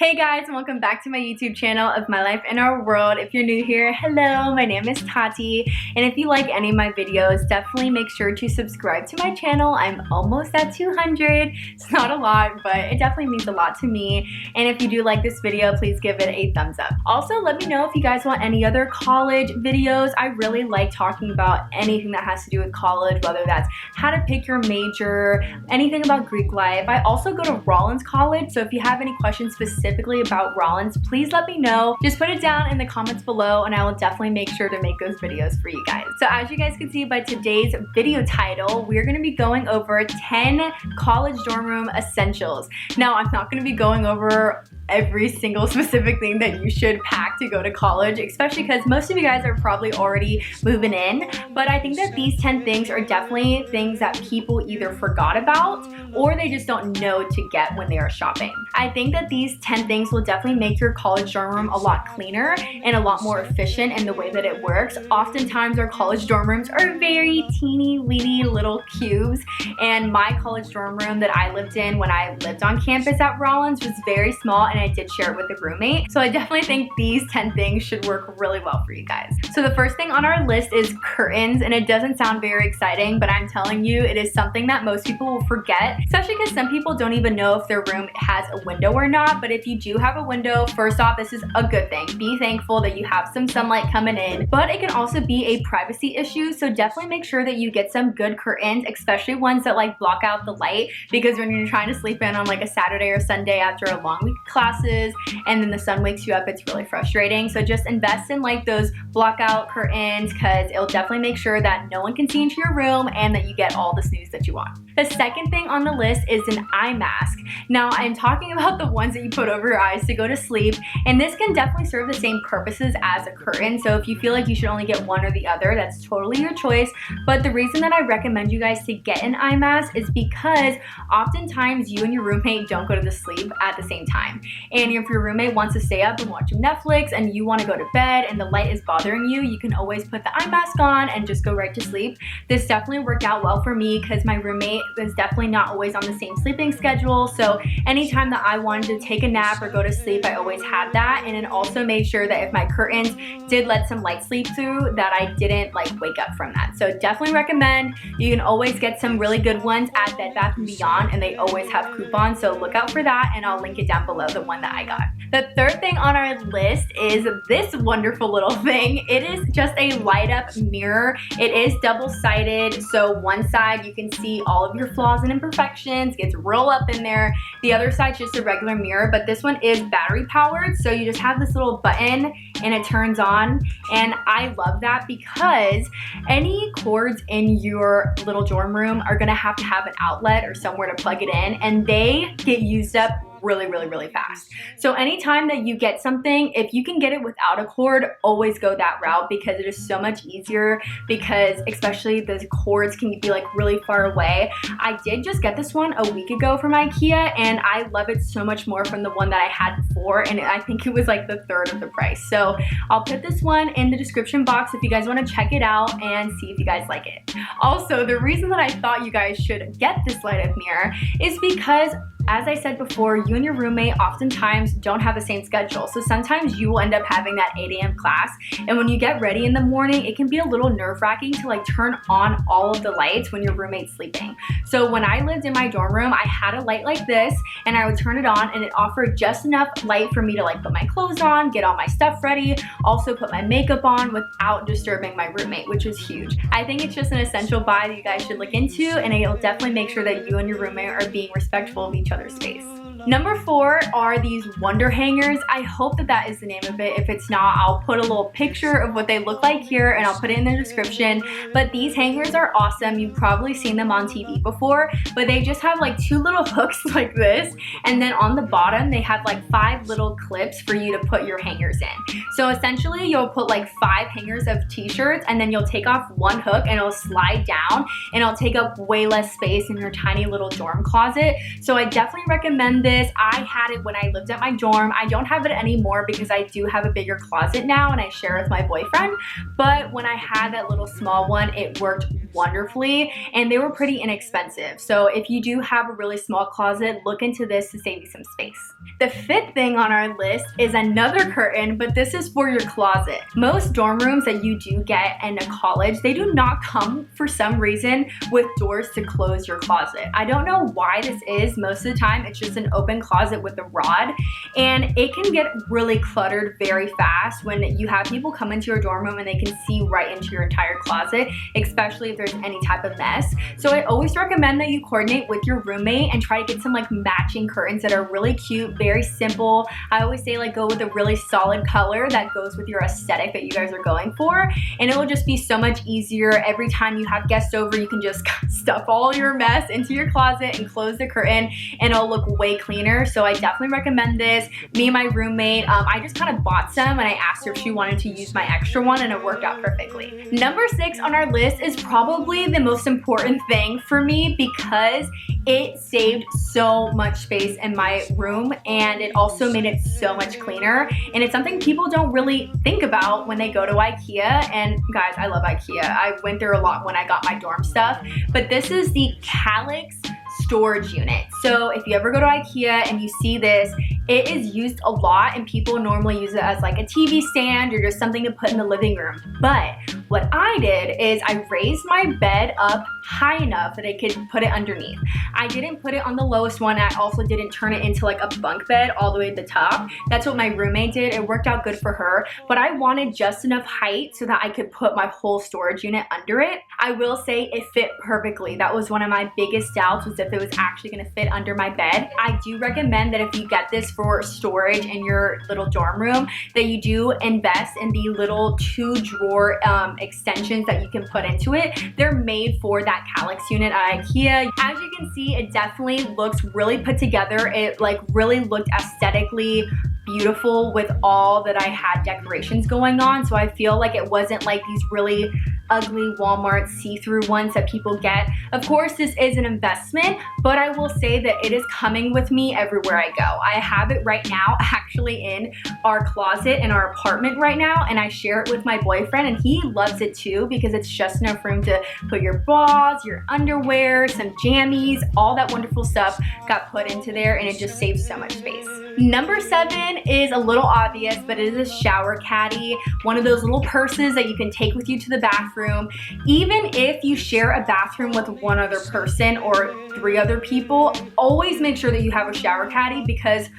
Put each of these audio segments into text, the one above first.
Hey guys, and welcome back to my YouTube channel of My Life in Our World. If you're new here, hello, my name is Tati, and if you like any of my videos, definitely make sure to subscribe to my channel. I'm almost at 200. It's not a lot, but it definitely means a lot to me. And if you do like this video, please give it a thumbs up. Also, let me know if you guys want any other college videos. I really like talking about anything that has to do with college, whether that's how to pick your major, anything about Greek life. I also go to Rollins College, so if you have any questions specifically about Rollins, please let me know. Just put it down in the comments below and I will definitely make sure to make those videos for you guys. So as you guys can see by today's video title, we're going to be going over 10 college dorm room essentials. Now, I'm not going to be going over every single specific thing that you should pack to go to college, especially because most of you guys are probably already moving in, but I think that these 10 things are definitely things that people either forgot about or they just don't know to get when they are shopping. I think that these 10 things will definitely make your college dorm room a lot cleaner and a lot more efficient in the way that it works. Oftentimes our college dorm rooms are very teeny weeny little cubes, and my college dorm room that I lived in when I lived on campus at Rollins was very small, and I did share it with a roommate. So I definitely think these 10 things should work really well for you guys. So the first thing on our list is curtains, and it doesn't sound very exciting, but I'm telling you, it is something that most people will forget, especially because some people don't even know if their room has a window or not. But if you do have a window, first off, this is a good thing. Be thankful that you have some sunlight coming in, but it can also be a privacy issue. So definitely make sure that you get some good curtains, especially ones that like block out the light, because when you're trying to sleep in on like a Saturday or Sunday after a long week of classes and then the sun wakes you up, it's really frustrating. So just invest in like those block out curtains, because it'll definitely make sure that no one can see into your room and that you get all the snooze that you want. The second thing on the list is an eye mask. Now I'm talking about the ones that you put over your eyes to go to sleep, and this can definitely serve the same purposes as a curtain. So if you feel like you should only get one or the other, that's totally your choice. But the reason that I recommend you guys to get an eye mask is because oftentimes you and your roommate don't go to sleep at the same time. And if your roommate wants to stay up and watch Netflix and you want to go to bed and the light is bothering you, you can always put the eye mask on and just go right to sleep. This definitely worked out well for me because my roommate was definitely not always on the same sleeping schedule. So anytime that I wanted to take a nap or go to sleep, I always had that. And it also made sure that if my curtains did let some light sleep through, that I didn't like wake up from that. So definitely recommend. You can always get some really good ones at Bed Bath & Beyond, and they always have coupons. So look out for that, and I'll link it down below, the one that I got. The third thing on our list is this wonderful little thing. It is just a light up mirror. It is double-sided, so one side you can see all of your flaws and imperfections, gets real up in there. The other side's just a regular mirror, but this one is battery powered, so you just have this little button and it turns on. And I love that because any cords in your little dorm room are gonna have to have an outlet or somewhere to plug it in, and they get used up really fast. So anytime that you get something, if you can get it without a cord, always go that route, because it is so much easier, because especially the cords can be like really far away. I did just get this one a week ago from IKEA, and I love it so much more from the one that I had before, and I think it was like the third of the price. So I'll put this one in the description box if you guys want to check it out and see if you guys like it. Also, the reason that I thought you guys should get this light up mirror is because, as I said before, you and your roommate oftentimes don't have the same schedule. So sometimes you will end up having that 8 a.m. class, and when you get ready in the morning, it can be a little nerve-wracking to like turn on all of the lights when your roommate's sleeping. So when I lived in my dorm room, I had a light like this, and I would turn it on, and it offered just enough light for me to like put my clothes on, get all my stuff ready, also put my makeup on without disturbing my roommate, which was huge. I think it's just an essential buy that you guys should look into, and it'll definitely make sure that you and your roommate are being respectful of each other's space. Number 4 are these wonder hangers. I hope that that is the name of it. If it's not, I'll put a little picture of what they look like here and I'll put it in the description. But these hangers are awesome. You've probably seen them on TV before, but they just have like 2 little hooks like this, and then on the bottom they have like 5 little clips for you to put your hangers in. So essentially you'll put like 5 hangers of t-shirts, and then you'll take off 1 hook and it'll slide down, and it'll take up way less space in your tiny little dorm closet. So I definitely recommend this. I had it when I lived at my dorm. I don't have it anymore because I do have a bigger closet now and I share with my boyfriend. But when I had that little small one, it worked wonderfully, and they were pretty inexpensive. So if you do have a really small closet, look into this to save you some space. The fifth thing on our list is another curtain, but this is for your closet. Most dorm rooms that you do get in a college, they do not come for some reason with doors to close your closet. I don't know why this is. Most of the time it's just an open closet with a rod, and it can get really cluttered very fast when you have people come into your dorm room and they can see right into your entire closet, especially if there's any type of mess. So I always recommend that you coordinate with your roommate and try to get some like matching curtains that are really cute, very simple. I always say like go with a really solid color that goes with your aesthetic that you guys are going for, and it will just be so much easier. Every time you have guests over, you can just stuff all your mess into your closet and close the curtain, and it'll look way cleaner. So I definitely recommend this. Me and my roommate, I just kind of bought some and I asked her if she wanted to use my extra one, and it worked out perfectly. Number 6 on our list is probably the most important thing for me because it saved so much space in my room, and it also made it so much cleaner. And it's something people don't really think about when they go to IKEA. And guys, I love IKEA. I went there a lot when I got my dorm stuff. But this is the Calyx storage unit. So if you ever go to IKEA and you see this, it is used a lot, and people normally use it as like a TV stand or just something to put in the living room. But what I did is I raised my bed up high enough that I could put it underneath. I didn't put it on the lowest one. I also didn't turn it into like a bunk bed all the way to the top. That's what my roommate did. It worked out good for her, but I wanted just enough height so that I could put my whole storage unit under it. I will say it fit perfectly. That was one of my biggest doubts, was if it was actually gonna fit under my bed. I do recommend that if you get this for storage in your little dorm room, that you do invest in the little 2-drawer extensions that you can put into it. They're made for that Calyx unit at IKEA. As you can see, it definitely looks really put together. It like really looked aesthetically beautiful with all that I had decorations going on. So I feel like it wasn't like these really ugly Walmart see-through ones that people get. Of course, this is an investment, but I will say that it is coming with me everywhere I go. I have it right now actually in our closet in our apartment right now, and I share it with my boyfriend, and he loves it too because it's just enough room to put your bras, your underwear, some jammies, all that wonderful stuff got put into there, and it just saves so much space. Number 7 is a little obvious, but it is a shower caddy, one of those little purses that you can take with you to the bathroom. Even if you share a bathroom with one other person or 3 other people, always make sure that you have a shower caddy, because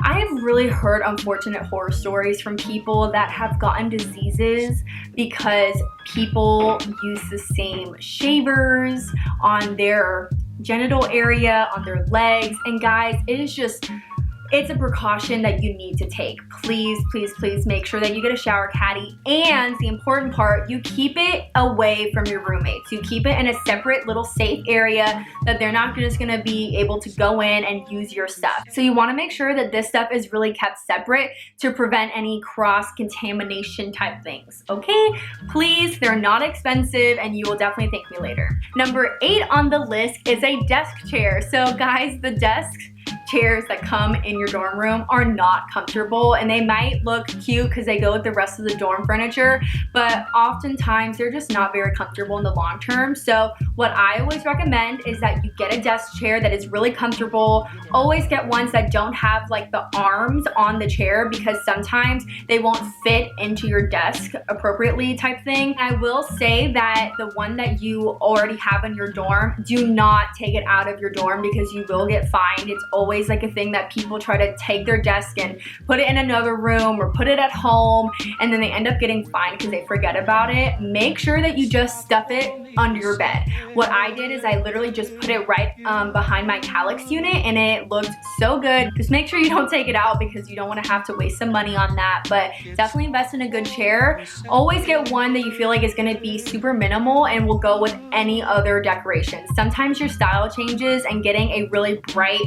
I have really heard unfortunate horror stories from people that have gotten diseases because people use the same shavers on their genital area, on their legs, and guys, it is just, it's a precaution that you need to take. Please, please, please make sure that you get a shower caddy. And the important part, you keep it away from your roommates. You keep it in a separate little safe area that they're not just gonna be able to go in and use your stuff. So you wanna make sure that this stuff is really kept separate to prevent any cross-contamination type things, okay? Please, they're not expensive and you will definitely thank me later. Number 8 on the list is a desk chair. So guys, the desk chairs that come in your dorm room are not comfortable, and they might look cute because they go with the rest of the dorm furniture, but oftentimes they're just not very comfortable in the long term. So what I always recommend is that you get a desk chair that is really comfortable. Always get ones that don't have like the arms on the chair, because sometimes they won't fit into your desk appropriately type thing. I will say that the one that you already have in your dorm, do not take it out of your dorm because you will get fined. It's always like a thing that people try to take their desk and put it in another room or put it at home, and then they end up getting fined because they forget about it. Make sure that you just stuff it under your bed. What I did is I literally just put it right behind my Calyx unit, and it looked so good. Just make sure you don't take it out because you don't want to have to waste some money on that, but definitely invest in a good chair. Always get one that you feel like is going to be super minimal and will go with any other decorations. Sometimes your style changes, and getting a really bright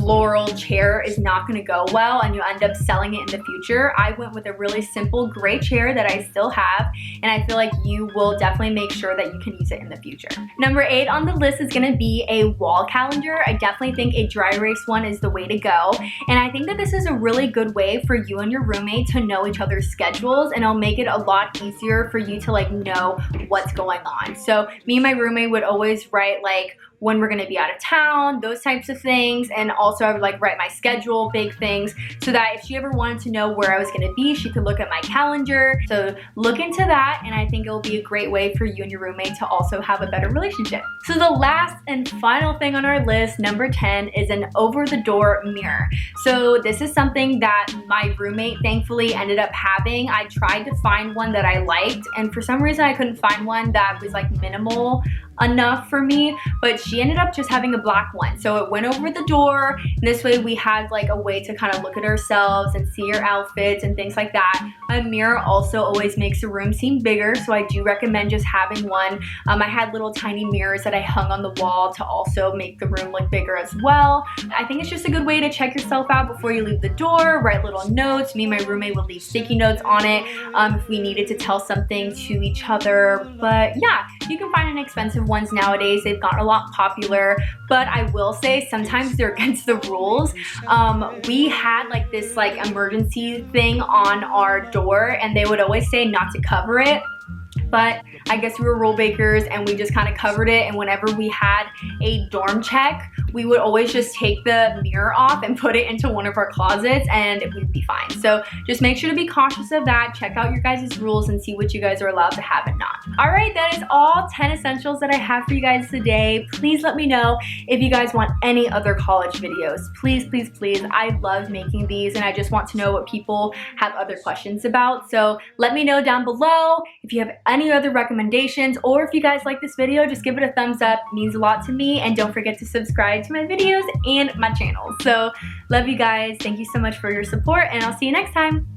floral chair is not gonna go well and you end up selling it in the future, I went with a really simple gray chair that I still have, and I feel like you will definitely make sure that you can use it in the future. Number 8 on the list is gonna be a wall calendar. I definitely think a dry erase one is the way to go, and I think that this is a really good way for you and your roommate to know each other's schedules, and it'll make it a lot easier for you to like know what's going on. So me and my roommate would always write like when we're gonna be out of town, those types of things, and also I would like write my schedule, big things, so that if she ever wanted to know where I was gonna be, she could look at my calendar. So look into that, and I think it'll be a great way for you and your roommate to also have a better relationship. So the last and final thing on our list, number 10, is an over-the-door mirror. So this is something that my roommate thankfully ended up having. I tried to find one that I liked, and for some reason I couldn't find one that was like minimal enough for me, but she ended up just having a black one. So it went over the door, and this way we had like a way to kind of look at ourselves and see our outfits and things like that. A mirror also always makes a room seem bigger, so I do recommend just having one. I had little tiny mirrors that I hung on the wall to also make the room look bigger as well. I think it's just a good way to check yourself out before you leave the door, write little notes. Me and my roommate would leave sticky notes on it if we needed to tell something to each other. But yeah, you can find inexpensive ones nowadays. They've gotten a lot popular, but I will say sometimes they're against the rules. We had like this like emergency thing on our door, and they would always say not to cover it, but I guess we were rule breakers and we just kind of covered it, and whenever we had a dorm check, we would always just take the mirror off and put it into one of our closets and we'd be fine. So just make sure to be cautious of that. Check out your guys' rules and see what you guys are allowed to have and not. All right, that is all 10 essentials that I have for you guys today. Please let me know if you guys want any other college videos. Please, please, please. I love making these, and I just want to know what people have other questions about. So let me know down below if you have any other recommendations, or if you guys like this video, just give it a thumbs up. It means a lot to me, and don't forget to subscribe to my videos and my channel. So love you guys. Thank you so much for your support, and I'll see you next time.